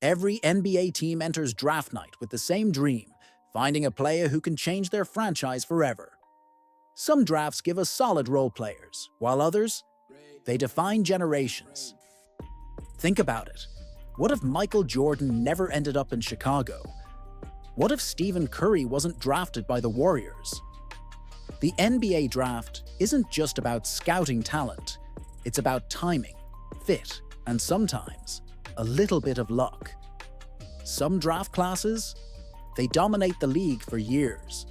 Every NBA team enters draft night with the same dream, finding a player who can change their franchise forever. Some drafts give us solid role players, while others, they define generations. Think about it. What if Michael Jordan never ended up in Chicago? What if Stephen Curry wasn't drafted by the Warriors? The NBA draft isn't just about scouting talent. It's about timing, fit, and sometimes a little bit of luck. Some draft classes, they dominate the league for years.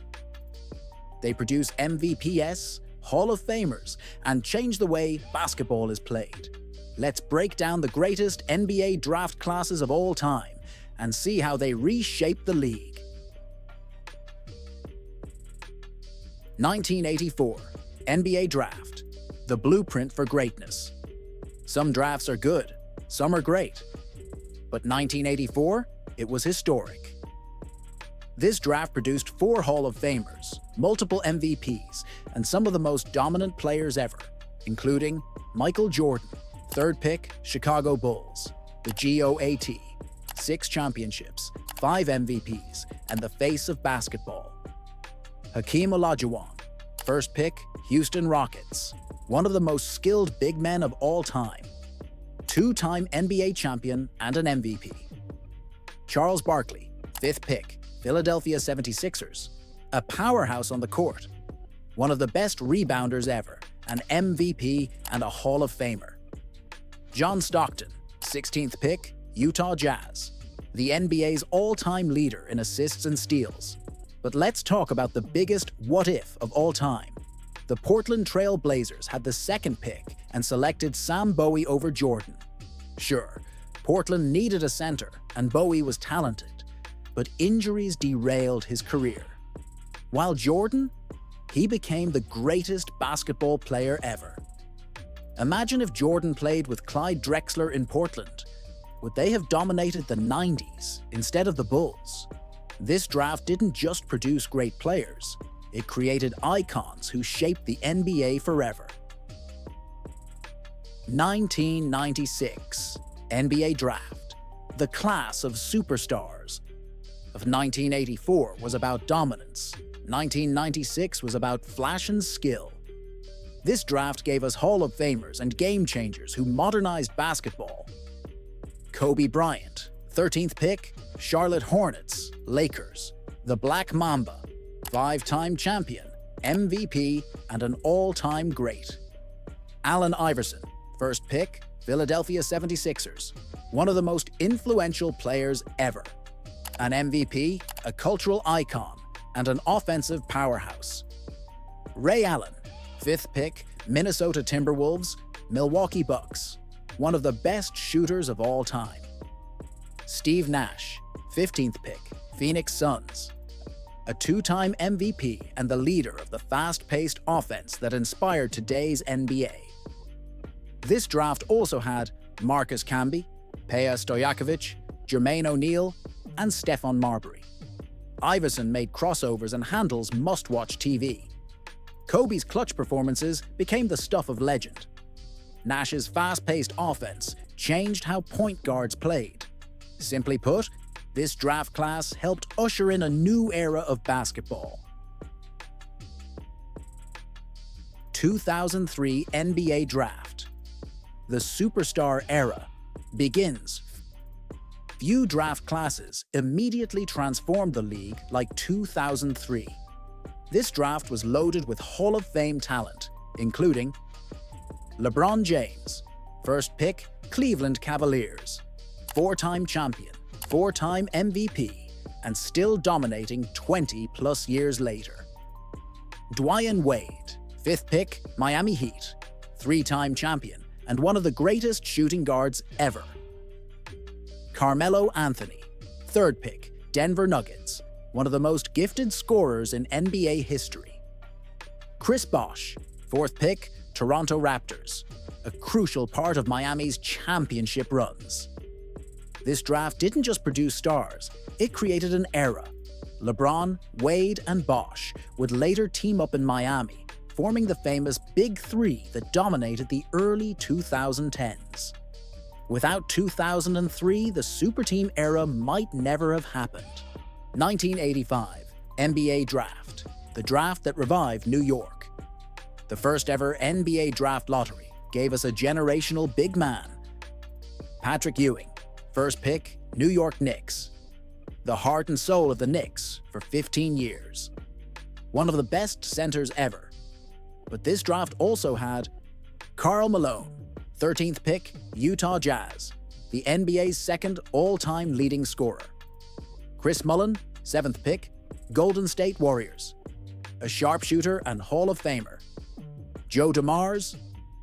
They produce MVPs, Hall of Famers, and change the way basketball is played. Let's break down the greatest NBA draft classes of all time and see how they reshape the league. 1984, NBA Draft, the blueprint for greatness. Some drafts are good, some are great. But 1984, it was historic. This draft produced 4 Hall of Famers, multiple MVPs, and some of the most dominant players ever, including Michael Jordan, 3rd pick, Chicago Bulls, the GOAT, 6 championships, 5 MVPs, and the face of basketball. Hakeem Olajuwon, 1st pick, Houston Rockets, one of the most skilled big men of all time, 2-time NBA champion and an MVP. Charles Barkley, 5th pick, Philadelphia 76ers, a powerhouse on the court, one of the best rebounders ever, an MVP and a Hall of Famer. John Stockton, 16th pick, Utah Jazz, the NBA's all-time leader in assists and steals. But let's talk about the biggest what-if of all time. The Portland Trail Blazers had the 2nd pick and selected Sam Bowie over Jordan. Sure, Portland needed a center, and Bowie was talented, but injuries derailed his career. While Jordan, he became the greatest basketball player ever. Imagine if Jordan played with Clyde Drexler in Portland. Would they have dominated the 90s instead of the Bulls? This draft didn't just produce great players, it created icons who shaped the NBA forever. 1996, NBA Draft, the class of superstars. Of 1984 was about dominance, 1996 was about flash and skill. This draft gave us Hall of Famers and game changers who modernized basketball. Kobe Bryant, 13th pick, Charlotte Hornets, Lakers, the Black Mamba, 5-time champion, MVP, and an all-time great. Allen Iverson, 1st pick, Philadelphia 76ers, one of the most influential players ever. An MVP, a cultural icon, and an offensive powerhouse. Ray Allen, 5th pick, Minnesota Timberwolves, Milwaukee Bucks, one of the best shooters of all time. Steve Nash, 15th pick, Phoenix Suns, a 2-time MVP and the leader of the fast-paced offense that inspired today's NBA. This draft also had Marcus Camby, Peja Stojakovic, Jermaine O'Neal, and Stephon Marbury. Iverson made crossovers and handles must-watch TV. Kobe's clutch performances became the stuff of legend. Nash's fast-paced offense changed how point guards played. Simply put, this draft class helped usher in a new era of basketball. 2003 NBA Draft. The superstar era begins. Few draft classes immediately transformed the league like 2003. This draft was loaded with Hall of Fame talent, including LeBron James, 1st pick, Cleveland Cavaliers, 4-time champion, 4-time MVP, and still dominating 20-plus years later. Dwyane Wade, 5th pick, Miami Heat, 3-time champion, and one of the greatest shooting guards ever. Carmelo Anthony, 3rd pick, Denver Nuggets, one of the most gifted scorers in NBA history. Chris Bosh, 4th pick, Toronto Raptors, a crucial part of Miami's championship runs. This draft didn't just produce stars, it created an era. LeBron, Wade, and Bosh would later team up in Miami, forming the famous Big Three that dominated the early 2010s. Without 2003, the super team era might never have happened. 1985, NBA Draft, the draft that revived New York. The first ever NBA Draft lottery gave us a generational big man. Patrick Ewing, first pick, New York Knicks. The heart and soul of the Knicks for 15 years. One of the best centers ever. But this draft also had Karl Malone, 13th pick, Utah Jazz, the NBA's second all-time leading scorer. Chris Mullin, 7th pick, Golden State Warriors, a sharpshooter and Hall of Famer. Joe DeMars,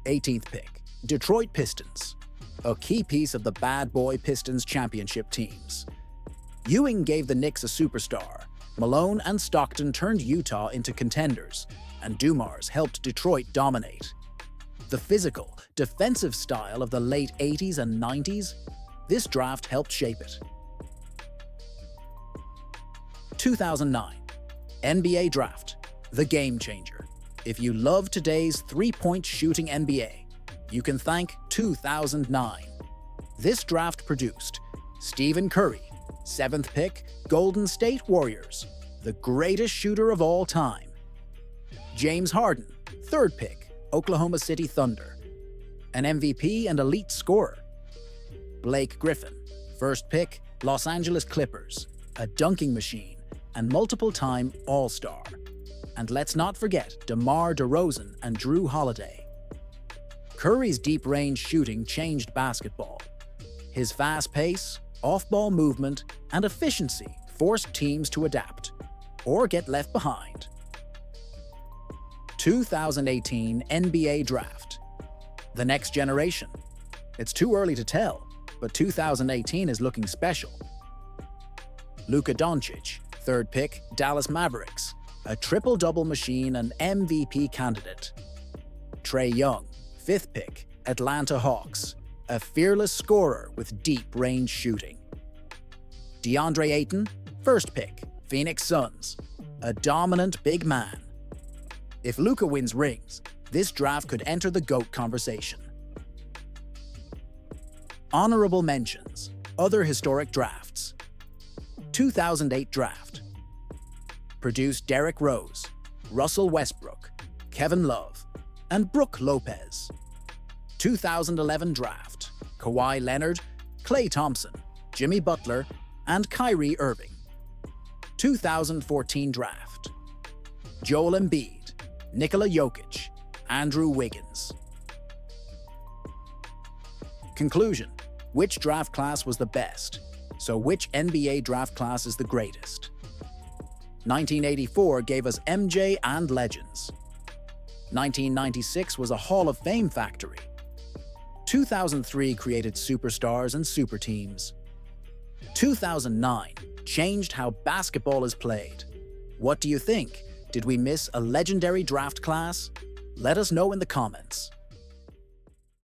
18th pick, Detroit Pistons, a key piece of the bad boy Pistons championship teams. Ewing gave the Knicks a superstar. Malone and Stockton turned Utah into contenders, and DeMars helped Detroit dominate. The physical, defensive style of the late 80s and 90s, this draft helped shape it. 2009, NBA Draft, the game changer. If you love today's three-point shooting NBA, you can thank 2009. This draft produced Stephen Curry, 7th pick, Golden State Warriors, the greatest shooter of all time. James Harden, 3rd pick, Oklahoma City Thunder, an MVP and elite scorer. Blake Griffin, 1st pick, Los Angeles Clippers, a dunking machine and multiple-time All-Star. And let's not forget DeMar DeRozan and Drew Holiday. Curry's deep-range shooting changed basketball. His fast pace, off-ball movement, and efficiency forced teams to adapt or get left behind. 2018 NBA Draft. The next generation. It's too early to tell, but 2018 is looking special. Luka Doncic, 3rd pick, Dallas Mavericks, a triple-double machine and MVP candidate. Trae Young, 5th pick, Atlanta Hawks, a fearless scorer with deep-range shooting. DeAndre Ayton, 1st pick, Phoenix Suns, a dominant big man. If Luka wins rings, this draft could enter the GOAT conversation. Honorable mentions, other historic drafts. 2008 Draft. Produced Derrick Rose, Russell Westbrook, Kevin Love, and Brook Lopez. 2011 Draft. Kawhi Leonard, Klay Thompson, Jimmy Butler, and Kyrie Irving. 2014 Draft. Joel Embiid, Nikola Jokic, Andrew Wiggins. Conclusion: which draft class was the best? So which NBA draft class is the greatest? 1984 gave us MJ and legends. 1996 was a Hall of Fame factory. 2003 created superstars and super teams. 2009 changed how basketball is played. What do you think? Did we miss a legendary draft class? Let us know in the comments.